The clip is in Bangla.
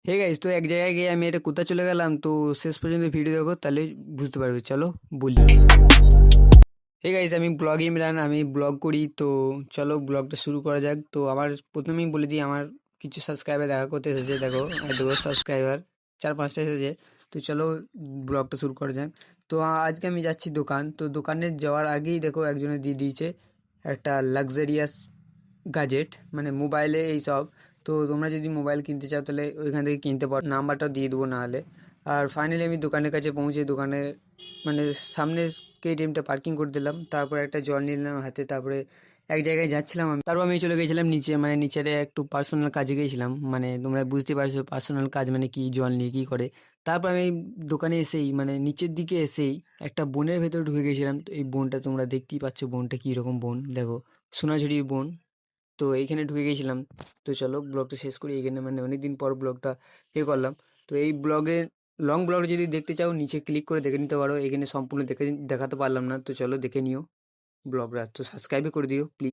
হে গাইস, তো এক জায়গায় গিয়ে আমি এটা কোথায় চলে গেলাম, তো শেষ পর্যন্ত ভিডিও দেখো তাহলে বুঝতে পারবে। চলো বলি। হে গাইস, আমি ব্লগ ইমরান, আমি ব্লগ করি। তো চলো ব্লগটা শুরু করা যাক। তো আমার প্রথমেই বলে দিই, আমার কিছু সাবস্ক্রাইবার দেখা করতে এসেছে। দেখো, দেখো সাবস্ক্রাইবার 4-5টা এসেছে। তো চলো ব্লগটা শুরু করা যাক। তো আজকে আমি যাচ্ছি দোকান। তো দোকানে যাওয়ার আগেই দেখো একজনে দিয়ে দিয়েছে একটা লাক্সারিয়াস গ্যাজেট, মানে মোবাইলে এইসব। তো তোমরা যদি মোবাইল কিনতে চাও তাহলে ওইখান থেকে কিনতে পারো, নাম্বারটাও দিয়ে দেবো না হলে। আর ফাইনালি আমি দোকানের কাছে পৌঁছে দোকানে মানে সামনে কেটিএমটা পার্কিং করে দিলাম। তারপর একটা জল নিলাম হাতে। তারপরে এক জায়গায় যাচ্ছিলাম আমি। তারপর আমি চলে গেছিলাম নিচে, মানে নিচে একটু পার্সোনাল কাজে গিয়েছিলাম। মানে তোমরা বুঝতে পারছো পার্সোনাল কাজ মানে কি, জল নিয়ে কী করে। তারপর আমি দোকানে এসেই, মানে নিচের দিকে এসেই একটা বনের ভেতরে ঢুকে গেছিলাম। তো এই বনটা তোমরা দেখতেই পাচ্ছ, বনটা কীরকম বন দেখো, সোনাঝুরির বন। তো এইখানে ঢুকে গেছিলাম। তো চলো ব্লগটা শেষ করি এইখানে, মানে অনেকদিন পর ব্লগটা করলাম। তো এই ব্লগে লং ব্লগ যদি দেখতে চাও নিচে ক্লিক করে দেখে নিতে পারো। এখানে সম্পূর্ণ দেখাতে পারলাম না, তো চলো দেখে নিও ব্লগটা। তো সাবস্ক্রাইবই করে দিও প্লিজ।